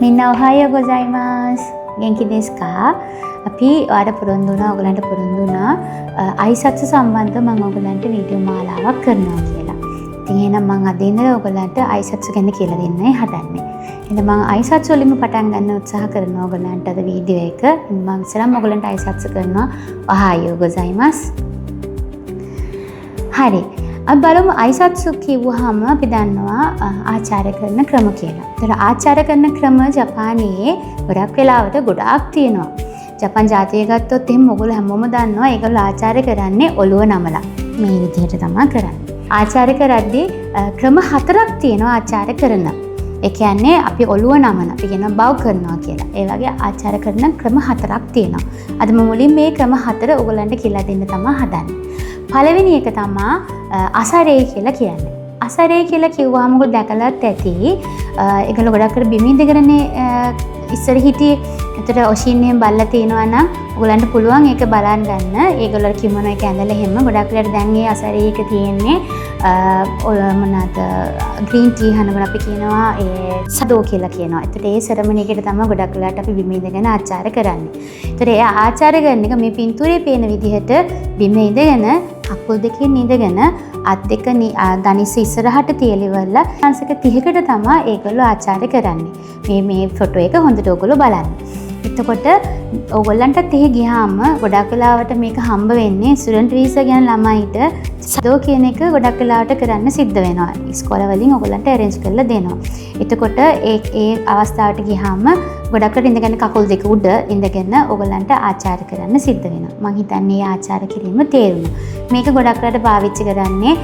Minna ohayou gozaimasu. Genki desu ka? අපි ඔයාලට පොරොන්දු වුණා ඔයගලන්ට පොරොන්දු වුණා අයිසත්සු සම්බන්ධව මම ඔයගලන්ට වීඩියෝ මාලාවක් කරනවා කියලා. ඉතින් එහෙනම් මම අද ඉඳලා ඔයගලන්ට අයිසත්සු ගැන කියලා දෙන්නයි හදන්නේ. එහෙනම් මම අයිසත්සු වලින්ම පටන් ගන්න උත්සාහ කරනවා ඔයගලන්ට අද වීඩියෝ එක. මම ඉස්සරහම ඔයගලන්ට අයිසත්සු කරනවා ohayou gozaimasu. හරි. අපි බලමු අයිසත්සු කිව්වහම අපි දන්නවා ආචාර කරන ක්‍රම කියලා. ඒතර ආචාර කරන ක්‍රම ජපානයේ ගොඩක් වෙලාවට ගොඩාක් තියෙනවා. ජපාන් ජාතිය ගත්තොත් එහෙනම් ඔයගොල්ලෝ හැමෝම දන්නවා ඒගොල්ලෝ ආචාර කරන්නේ ඔළුව නමලා. මේ විදිහට තමයි කරන්නේ. ආචාර කරද්දී ක්‍රම 4ක් තියෙනවා ආචාර කරන. ඒ කියන්නේ අපි ඔළුව නමන අපි කියනවා බව් කරනවා කියලා. ඒ වගේ ආචාර කරන ක්‍රම 4ක් තියෙනවා. අද මම මුලින් මේ ක්‍රම 4 ඔයගොල්ලන්ට කියලා දෙන්න තමයි හදන්නේ. පළවෙනි එක තමයි අසරේ කියලා කියන්නේ. අසරේ කියලා කිව්වම ඔයගොල්ලෝ දැකලත් ඇති. ඒගොල්ලෝ ගොඩක් කර බිම ඉඳගෙනනේ ඉස්සර හිටියේ. ඒතර ඔෂින්නෙන් බල්ලා තියනවා නම් ඔයගලන්ට පුළුවන් ඒක බලන්න ගන්න. ඒගොල්ලෝ කිමොන එක ඇඳලා හැම ගොඩක් වෙලාවට දැන් මේ අසරේ එක තියෙන්නේ ඔය මොනවාද ග්‍රීන් ටී හනවල අපි කියනවා ඒ සදෝ කියලා කියනවා. ඒතර ඒ සෙරමනි එකට තමයි ගොඩක් වෙලාවට අපි බිම ඉඳගෙන ආචාර කරන්නේ. ඒතර ඒ ආචාර කරන එක මේ පින්තූරේ පේන විදිහට බිම ඉඳගෙන අකුල් දෙකෙන් ඉඳගෙන අත් දෙක දනිස ඉස්සරහට තියලිවලා අංශක 30කට තමයි ඒගොල්ලෝ ආචාර කරන්නේ. මේ ෆොටෝ එක හොඳට ඔයගොල්ලෝ බලන්න. එතකොට ඔයගොල්ලන්ට තේ ගියාම ගොඩක් වෙලාවට මේක හම්බ වෙන්නේ ස්ටුඩන්ට් වීසා ගැන ළමයිට සදෝ කියන එක ගොඩක් වෙලාවට කරන්න සිද්ධ වෙනවා. ඉස්කෝල වලින් ඔයගොල්ලන්ට arrange කරලා දෙනවා. එතකොට ඒ අවස්ථාවට ගියාම ගොඩක් වට ඉඳගෙන කකුල් දෙක උඩ ඉඳගෙන ඔයගොල්ලන්ට ආචාර කරන්න සිද්ධ වෙනවා. මම හිතන්නේ ආචාර කිරීම තේරුණා. මේක ගොඩක් වෙලාවට පාවිච්චි කරන්නේ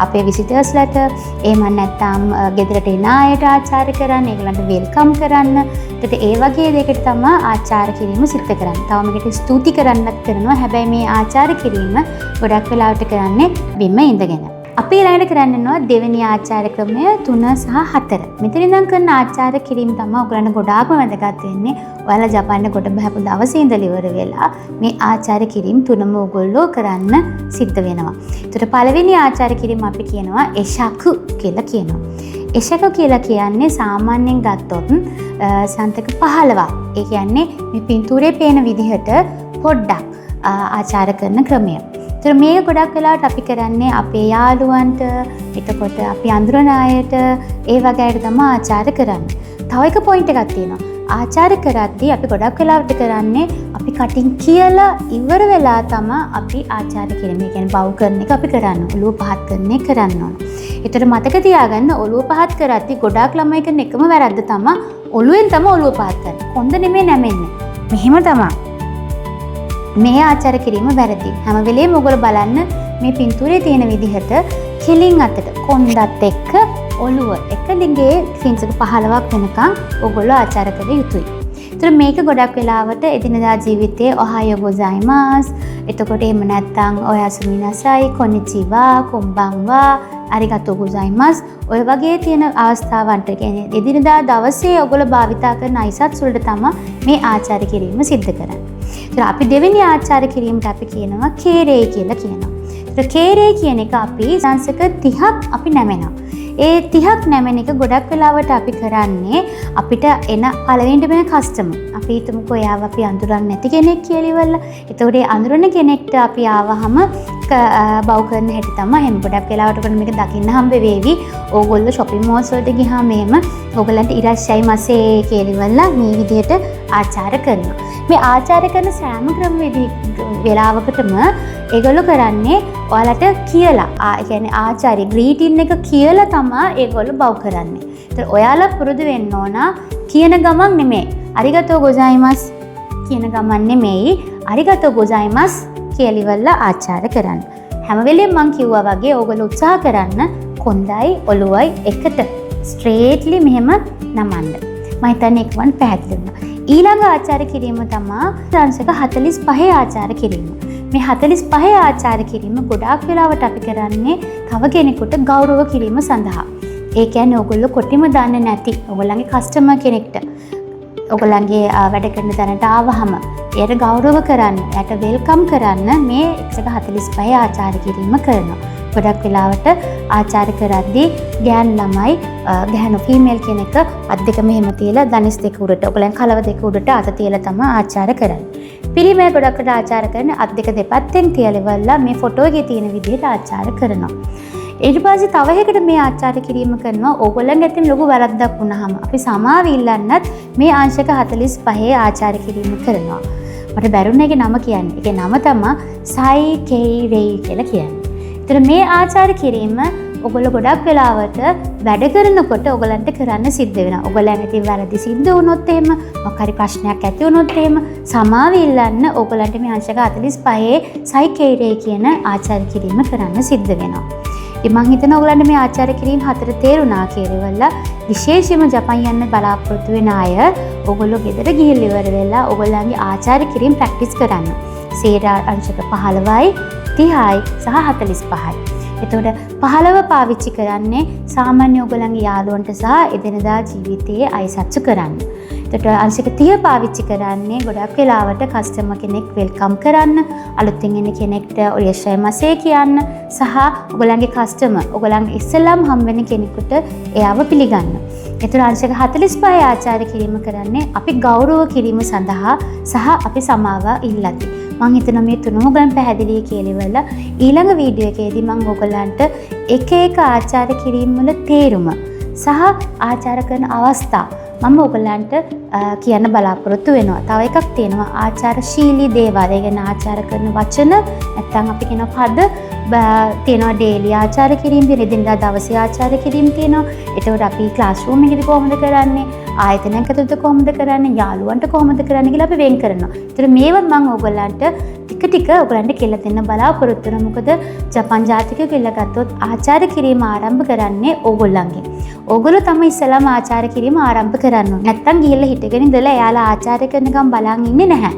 අපේ විසිටර්ස්ලට එහෙම නැත්නම් ගෙදරට එන අයට ආචාර කරන්න, ඒගොල්ලන්ට වෙල්කම් කරන්න. ඒකට ඒ වගේ දෙයකට තමයි ආචාර කිරීම සිද්ධ කරන්නේ. තව මේකට ස්තුති කරන්නත් කරනවා. හැබැයි මේ ආචාර කිරීම ගොඩක් වෙලාවට කරන්නේ බිම ඉඳගෙන. අපි ඊළඟට කරන්නනවා දෙවෙනි ආචාර ක්‍රමය 3 සහ 4. මෙතන ඉඳන් කරන ආචාර කිරීම තමයි ඔයගලන්ට ගොඩාක්ම වැදගත් වෙන්නේ. ඔයාලා ජපානයේ කොට බහපු දවසේ ඉඳලා ඉවර වෙලා මේ ආචාර කිරීම තුනම ඔයගොල්ලෝ කරන්න සිද්ධ වෙනවා. ඒතර පළවෙනි ආචාර කිරීම අපි කියනවා එෂකු කියලා කියනවා. එෂකු කියලා කියන්නේ සාමාන්‍යයෙන් ගත්තොත් සන්තක 15ක්. ඒ කියන්නේ මේ පින්තූරේ පේන විදිහට පොඩ්ඩක් ආචාර කරන ක්‍රමය. ඒතර මේක ගොඩක් වෙලාවට අපි කරන්නේ අපේ යාළුවන්ට, එතකොට අපි අඳුරන අයට, ඒ වගේ අයට තමයි ආචාර කරන්නේ. තව එක පොයින්ට් එකක් තියෙනවා. ආචාර කරද්දී අපි ගොඩක් වෙලාවට කරන්නේ අපි කටින් කියලා ඉවර වෙලා තමයි අපි ආචාර කිරීම. ඒ කියන්නේ බව් කරන එක අපි කරන්නේ. ඔළුව පහත් කරන එක කරන්න ඕන. ඒතර මතක තියාගන්න ඔළුව පහත් කරද්දී ගොඩාක් ළමයි කරන එකම වැරද්ද තමයි ඔළුවෙන් තමයි ඔළුව පහත් කරන්නේ. කොන්ද නෙමෙයි නැමෙන්නේ. මෙහෙම තමයි. මේ ආචාර කිරීම වැරදි. හැම වෙලේම ඔයගොල්ලෝ බලන්න මේ පින්තූරේ තියෙන විදිහට කෙලින් අතට කොන්දත් එක්ක ඔළුව එක දිගේ ෆින්සක 15ක් වෙනකන් ඔයගොල්ලෝ ආචාර කළ යුතුයි. ඒතර මේක ගොඩක් වෙලාවට එදිනදා ජීවිතයේ ohayou gozaimasu, එතකොට එහෙම නැත්නම් oyasumi nasai, konnichiwa, konbanwa, arigatou gozaimasu ඔය වගේ තියෙන අවස්ථාවන්ට කියන්නේ එදිනදා දවසේ ඔයගොල්ලෝ භාවිතා කරන අයිසත්සු වලට තමයි මේ ආචාර කිරීම සිද්ධ කරන්නේ. ඒතර අපි දෙවෙනි ආචාර කිරීමට අපි කියනවා කේරේ කියලා කියනවා. ඒතර කේරේ කියන එක අපි සංසක 30ක් අපි නැමෙනවා. ඒ 30ක් නැමෙන එක ගොඩක් වෙලාවට අපි කරන්නේ අපිට එන පළවෙනිට වෙන කස්ටමර්. අපි හිතමුකෝ එයාව අපි අඳුරන්නේ නැති කෙනෙක් කියලා ඉවරලා. ඒතකොට ඒ අඳුරන කෙනෙක්ට අපි ආවහම බව් කරන හැටි තමයි එහෙම ගොඩක් වෙලාවට ඔයගොල්ලෝ මේක දකින්න හම්බ වෙවි. ඕගොල්ලෝ shopping malls වලට ගියාම එහෙම ඔයගොල්ලන්ට ඉරස්සයි මාසේ කියලා ඉවරලා මේ විදිහට ආචාර කරනවා. මේ ආචාර කරන සෑම වෙලාවකටම ඒගොල්ලෝ කරන්නේ ඔයාලට කියලා ඒ කියන්නේ ආචාර්ය ග්‍රීටින් එක කියලා තමයි ඒගොල්ලෝ බව් කරන්නේ. ඒතර ඔයාලා පුරුදු වෙන්න ඕන කියන ගමන් නෙමෙයි. අරිගතෝ ගොසයිමස් කියන ගමන් නෙමෙයි. අරිගතෝ ගොසයිමස් කියලා ඉවරලා ආචාර කරන්න. හැම වෙලෙම මම කිව්වා වගේ ඕගොල්ලෝ උත්සාහ කරන්න කොන්දයි ඔළුවයි එකට ස්ට්‍රේට්ලි මෙහෙම නමන්න. මම හිතන්නේ ඒකවන් පැහැදිලි වුණා. ඊළඟ ආචාර කිරීම තමයි සංසක 45 ආචාර කිරීම. මේ 45 ආචාර කිරීම ගොඩාක් වෙලාවට අපි කරන්නේ තව කෙනෙකුට ගෞරව කිරීම සඳහා. ඒ කියන්නේ ඔයගොල්ලෝ කොටිම දන්නේ නැති ඔයගොල්ලන්ගේ කස්ටමර් කෙනෙක්ට ඔයගොල්ලන්ගේ වැඩ කරන තැනට ආවහම එයාට ගෞරව කරන්න, එයාට වෙල්කම් කරන්න මේ 145 ආචාර කිරීම කරනවා. ගොඩක් වෙලාවට ආචාර කරද්දී ගෑන් ළමයි ගැහණු ෆීමේල් කෙනෙක් අත් දෙක මෙහෙම තියලා ධනිස් දෙක උඩට ඔයගලන් කලව දෙක උඩට අත තියලා තමයි ආචාර කරන්නේ. පිරිමෑ ගොඩක්ට ආචාර කරන්නේ අත් දෙක දෙපැත්තෙන් තියලවලා මේ ෆොටෝ එකේ තියෙන විදිහට ආචාර කරනවා. ඊට පස්සේ තව එකකට මේ ආචාර කිරීම කරනවා. ඕගොල්ලන් ඇතින් ලොකු වැරද්දක් වුණාම අපි සමාව ඉල්ලන්නත් මේ අංශක 45 ආචාර කිරීම කරනවා. මට බැරුණ එකේ නම කියන්නේ. ඒකේ නම තමයි සයි කෙයි රෙයි කියලා කියන්නේ. ඒතර මේ ආචාර කිරීම ඔයගොල්ලෝ ගොඩක් වෙලාවට වැඩ කරනකොට ඔයගලන්ට කරන්න සිද්ධ වෙනවා. ඔයගලන් ඉතින් වැරදි සිද්ධ වුණොත් එහෙම මොකක් හරි ප්‍රශ්නයක් ඇති වුණොත් එහෙම සමාව ඉල්ලන්න ඔයගලන්ට මේ අංශක 45 සයි කෙයි රෙයි කියන ආචාර කිරීම කරන්න සිද්ධ වෙනවා. මම හිතනවා ඔයගලන්ට මේ ආචාර කිරීම හතර තේරුණා කියලා. විශේෂයෙන්ම ජපන් යන්න බලාපොරොත්තු වෙන අය ඔයගොල්ලෝ ගෙදර ගිහිල්ලා ඉවර වෙලා ඔයගලන්ගේ ආචාර කිරීම ප්‍රැක්ටිස් කරන්න. සේරා අංශක 15යි 30යි සහ 45යි. එතකොට 15 පාවිච්චි කරන්නේ සාමාන්‍ය ඔයගලන්ගේ යාළුවන්ට සහ එදිනදා ජීවිතයේ අයිසත්සු කරන්න. එතකොට අංශක 30 පාවිච්චි කරන්නේ ගොඩක් වෙලාවට කස්ටමර් කෙනෙක් වෙල්කම් කරන්න, අලුතින් එන කෙනෙක්ට ඔරියෂයි මාසේ කියන්න සහ ඔයගලන්ගේ කස්ටමර් ඔයගලන්ගේ ඉස්සෙල්ලාම හම් වෙන කෙනෙකුට එයාව පිළිගන්න. එතකොට අංශක 45 ආචාර කිරීම කරන්නේ අපි ගෞරව කිරීම සඳහා සහ අපි සමාව ඉල්ලති. මම හිතනවා මේ තුනම ගන්න පැහැදිලි කියලා ඉවරලා ඊළඟ වීඩියෝ එකේදී මම ඔයගලන්ට එක එක ආචාර කිරීම වල තේරුම සහ ආචාර කරන අවස්ථා මම ඔයගලන්ට කියන්න බලාපොරොත්තු වෙනවා. තව එකක් තියෙනවා ආචාරශීලී දේවල්. ඒ කියන්නේ ආචාර කරන වචන නැත්නම් අපි කියන පද තියෙනවා. ඩේලි ආචාර කිරීම තියෙනවා. එදිනදා දවසේ ආචාර කිරීම තියෙනවා. ඒතකොට අපි ක්ලාස් රූම් එකේදී කොහොමද කරන්නේ? ආයතනයක තුත කොහොමද කරන්නේ? යාළුවන්ට කොහොමද කරන්නේ කියලා අපි වෙන් කරනවා. ඒතර මේවත් මම ඔයගලන්ට ටික ඔයගලන්ට කියලා දෙන්න බලාපොරොත්තු වෙනවා. මොකද ජපන් ජාතිකයෝ කියලා ගත්තොත් ආචාර කිරීම ආරම්භ කරන්නේ ඕගොල්ලන්ගෙන්. ඕගොල්ලෝ තමයි ඉස්සෙල්ලාම ආචාර කිරීම ආරම්භ කරන්නේ. නැත්තම් ගිහිල්ලා හිටගෙන ඉඳලා එයාලා ආචාර කරනකම් බලන් ඉන්නේ නැහැ.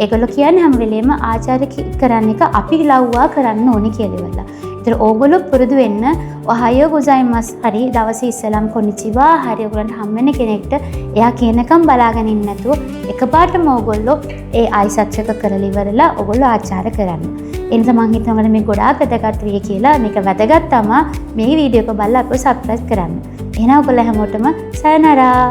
ඒගොල්ලෝ කියන්නේ හැම වෙලේම ආචාර කරන්න එක අපි ලව්වා කරන්න ඕනේ කියලා ඉවරලා. ඒතර ඕගොල්ලෝ පුරුදු වෙන්න ඔහායෝ ගොසයිමස් හරි දවසේ ඉස්සෙල්ලාම කොනිචිවා හරි ඔයගලන්ට හම් වෙන කෙනෙක්ට එයා කියනකම් බලාගෙන ඉන්න නැතුව එකපාරටම ඕගොල්ලෝ ඒ ආයිසත්‍යක කරලා ඉවරලා ඕගොල්ලෝ ආචාර කරන්න. එනිසා මම හිතනවා මේ ගොඩාක් වැදගත් වෙයි කියලා. මේක වැදගත් තමයි මේ වීඩියෝ එක බලලා අපව සබ්ස්ක්‍රයිබ් කරන්න. එහෙනම් ඔයගොල්ලෝ හැමෝටම සයනරා.